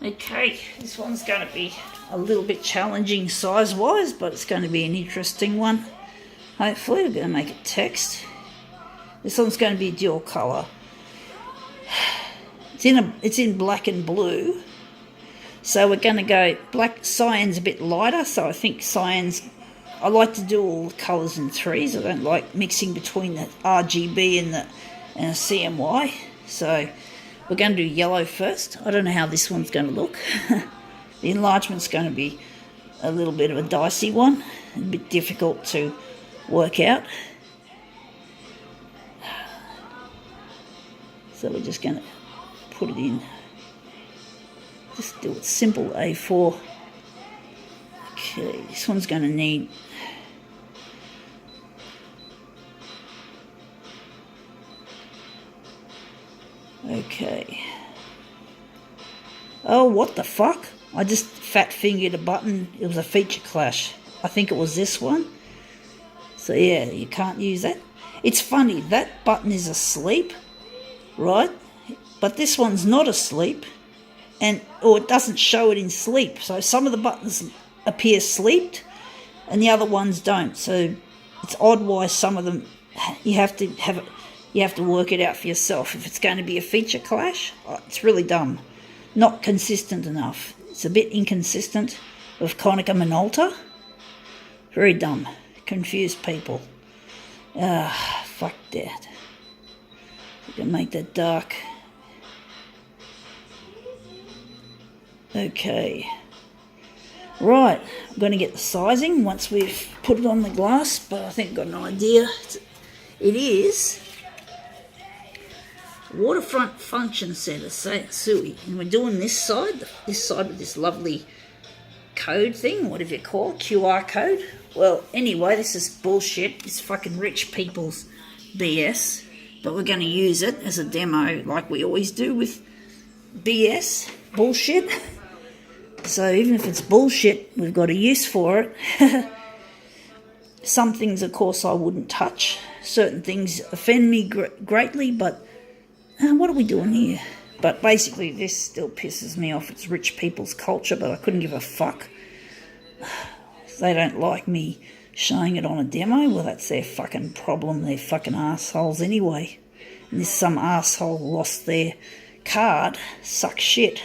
Okay, this one's going to be a little bit challenging size-wise, but it's going to be an interesting one. Hopefully we're going to make it text. This one's going to be a dual colour. It's in black and blue. So we're going to go black. Cyan's a bit lighter, so I think cyan's... I like to do all the colours in threes. I don't like mixing between the RGB and the CMY. So we're going to do yellow first. I don't know how this one's going to look. The enlargement's going to be a little bit of a dicey one. A bit difficult to work out. So we're just going to put it in. Just do it simple, A4. Okay, this one's going to need... Okay. Oh, what the fuck? I just fat-fingered a button. It was a feature clash. I think it was this one. So yeah, you can't use that. It's funny, that button is asleep, right? But this one's not asleep, or it doesn't show it in sleep. So some of the buttons appear sleeped, and the other ones don't. So it's odd why some of them you have to work it out for yourself. If it's going to be a feature clash, it's really dumb. Not consistent enough. It's a bit inconsistent with Konica Minolta. Very dumb. Confused people. Fuck that. We can make that dark. Okay. Right, I'm going to get the sizing once we've put it on the glass, but I think I've got an idea. It is Waterfront Function Centre, SUI, and we're doing this side with this lovely code thing, whatever you call it, QR code. Well, anyway, this is bullshit. It's fucking rich people's BS, but we're going to use it as a demo like we always do with BS, bullshit. So even if it's bullshit, we've got a use for it. Some things, of course, I wouldn't touch. Certain things offend me greatly, but what are we doing here? But basically, this still pisses me off. It's rich people's culture, but I couldn't give a fuck. They don't like me showing it on a demo. Well, that's their fucking problem. They're fucking assholes anyway. And this some asshole lost their card. Suck shit.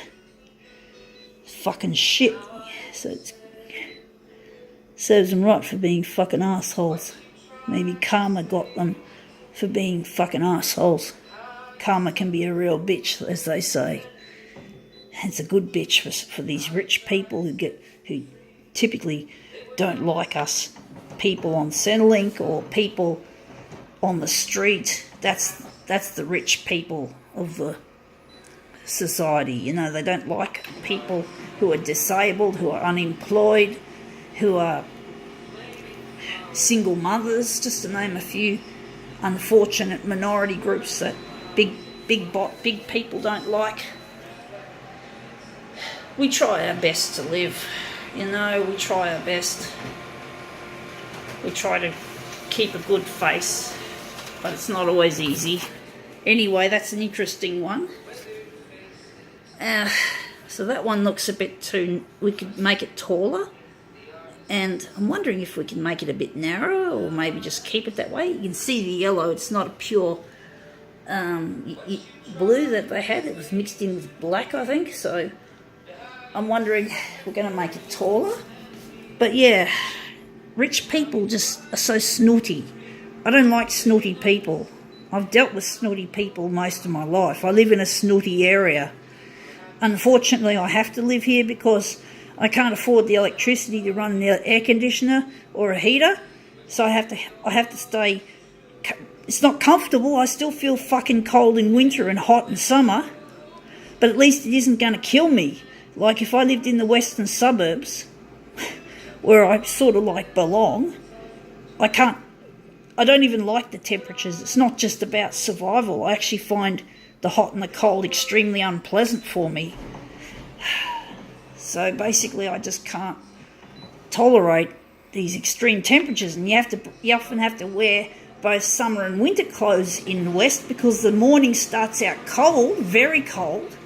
Fucking shit. So it serves them right for being fucking assholes. Maybe karma got them for being fucking assholes. Karma can be a real bitch, as they say. It's a good bitch for these rich people who typically don't like us people on Centrelink or people on the street. That's the rich people of the society. You know, they don't like people who are disabled, who are unemployed, who are single mothers, just to name a few unfortunate minority groups that big people don't like. We try our best to live, you know, we try our best. We try to keep a good face, but it's not always easy. Anyway, that's an interesting one. So that one looks a bit too... We could make it taller. And I'm wondering if we can make it a bit narrower, or maybe just keep it that way. You can see the yellow. It's not a pure blue that they had. It was mixed in with black, I think. So I'm wondering if we're going to make it taller. But yeah, rich people just are so snooty. I don't like snooty people. I've dealt with snooty people most of my life. I live in a snooty area. Unfortunately, I have to live here because I can't afford the electricity to run the air conditioner or a heater. So I have to stay... It's not comfortable. I still feel fucking cold in winter and hot in summer. But at least it isn't going to kill me. Like if I lived in the western suburbs, where I sort of like belong, I don't even like the temperatures. It's not just about survival. I actually find the hot and the cold extremely unpleasant for me. So basically I just can't tolerate these extreme temperatures, and you often have to wear both summer and winter clothes in the west because the morning starts out cold, very cold,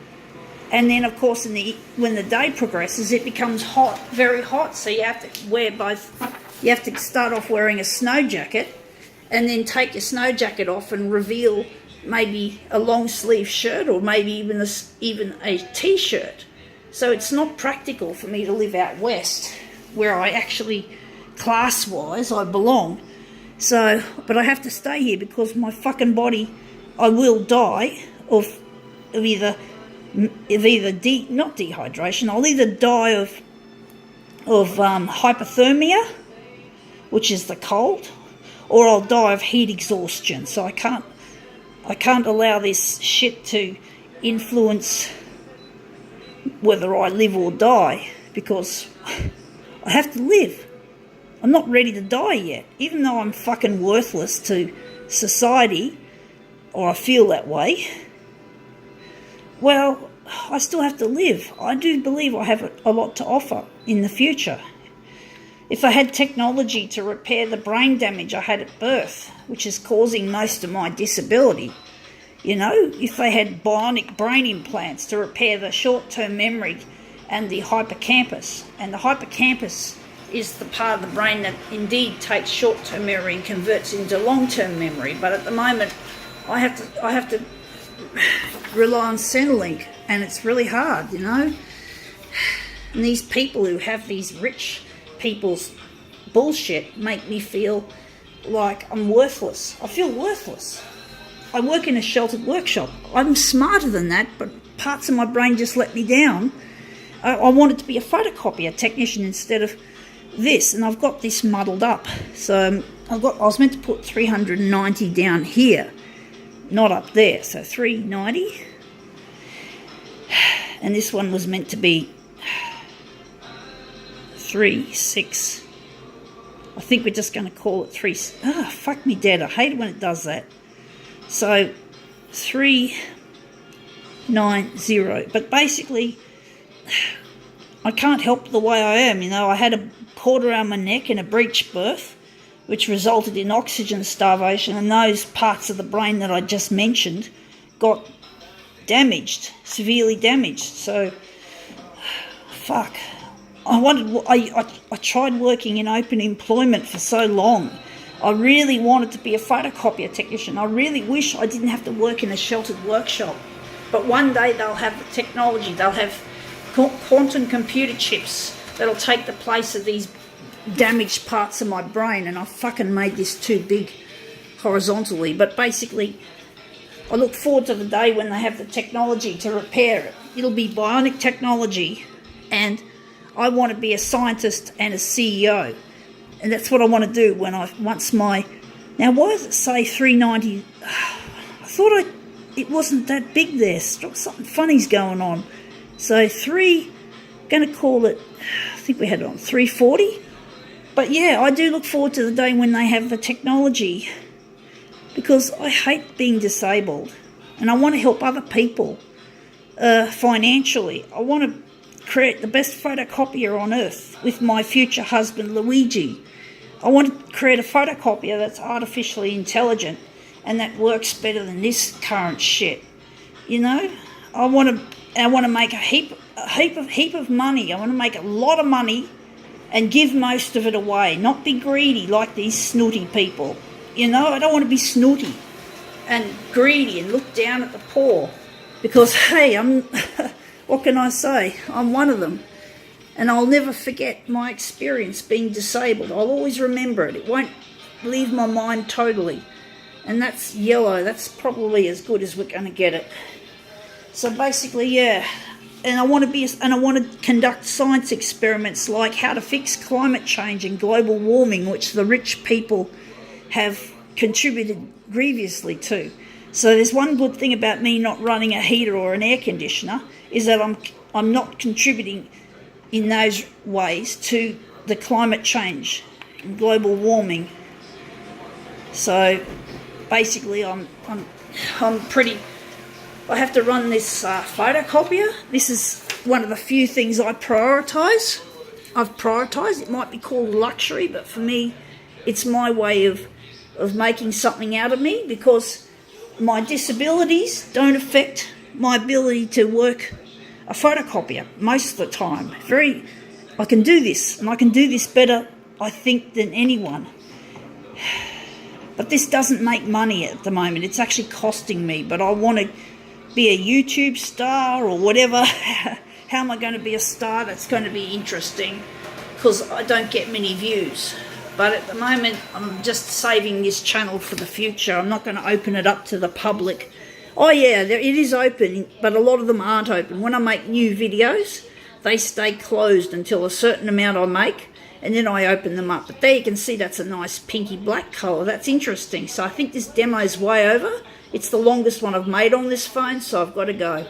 And then, of course, when the day progresses, it becomes hot, very hot. So you have to wear both. You have to start off wearing a snow jacket, and then take your snow jacket off and reveal maybe a long sleeve shirt, or maybe even a t-shirt. So it's not practical for me to live out west, where I actually, class-wise, I belong. So, but I have to stay here because my fucking body, I will die of either not dehydration. I'll either die of hypothermia, which is the cold, or I'll die of heat exhaustion. So I can't allow this shit to influence whether I live or die, because I have to live. I'm not ready to die yet, even though I'm fucking worthless to society, or I feel that way. Well, I still have to live. I do believe I have a lot to offer in the future. If I had technology to repair the brain damage I had at birth, which is causing most of my disability, if they had bionic brain implants to repair the short-term memory and the hippocampus, and the hippocampus is the part of the brain that indeed takes short-term memory and converts into long-term memory. But at the moment, I have to rely on Centrelink, and it's really hard, And these people who have these rich people's bullshit make me feel like I'm worthless. I feel worthless. I work in a sheltered workshop. I'm smarter than that, but parts of my brain just let me down. I wanted to be a photocopier technician instead of this, and I've got this muddled up. So I was meant to put 390 down here, not up there. So 390, and this one was meant to be 3.6. I think we're just going to call it 3. Fuck me dead. I hate it when it does that. So 390. But basically, I can't help the way I am. I had a cord around my neck and a breech birth, which resulted in oxygen starvation, and those parts of the brain that I just mentioned got damaged, severely damaged. So, fuck. I tried working in open employment for so long. I really wanted to be a photocopier technician. I really wish I didn't have to work in a sheltered workshop. But one day they'll have the technology. They'll have quantum computer chips that'll take the place of these damaged parts of my brain. And I fucking made this too big horizontally. But basically, I look forward to the day when they have the technology to repair it. It'll be bionic technology, and I want to be a scientist and a CEO. And that's what I want to do when now why does it say 390? I thought it wasn't that big there. Something funny's going on. So going to call it, I think we had it on 340. But yeah, I do look forward to the day when they have the technology, because I hate being disabled, and I want to help other people financially. I want to create the best photocopier on earth with my future husband Luigi. I want to create a photocopier that's artificially intelligent and that works better than this current shit. I want to make a heap of money. I want to make a lot of money and give most of it away, not be greedy like these snooty people. I don't want to be snooty and greedy and look down at the poor, because hey, what can I say? I'm one of them. And I'll never forget my experience being disabled. I'll always remember it. It won't leave my mind totally. And that's yellow. That's probably as good as we're going to get it. So basically, yeah. And I want to conduct science experiments like how to fix climate change and global warming, which the rich people have contributed grievously to. So there's one good thing about me not running a heater or an air conditioner, is that I'm not contributing in those ways to the climate change and global warming. So basically, I have to run this photocopier. This is one of the few things I've prioritised. It might be called luxury, but for me, it's my way of making something out of me, because my disabilities don't affect my ability to work a photocopier most of the time. I can do this, and I can do this better, I think, than anyone. But this doesn't make money at the moment. It's actually costing me, but I want to be a YouTube star or whatever. How am I going to be a star? That's going to be interesting because I don't get many views. But at the moment, I'm just saving this channel for the future. I'm not going to open it up to the public. Oh yeah, it is open, but a lot of them aren't open. When I make new videos, they stay closed until a certain amount I make, and then I open them up. But there you can see that's a nice pinky black colour. That's interesting. So I think this demo is way over. It's the longest one I've made on this phone, so I've got to go.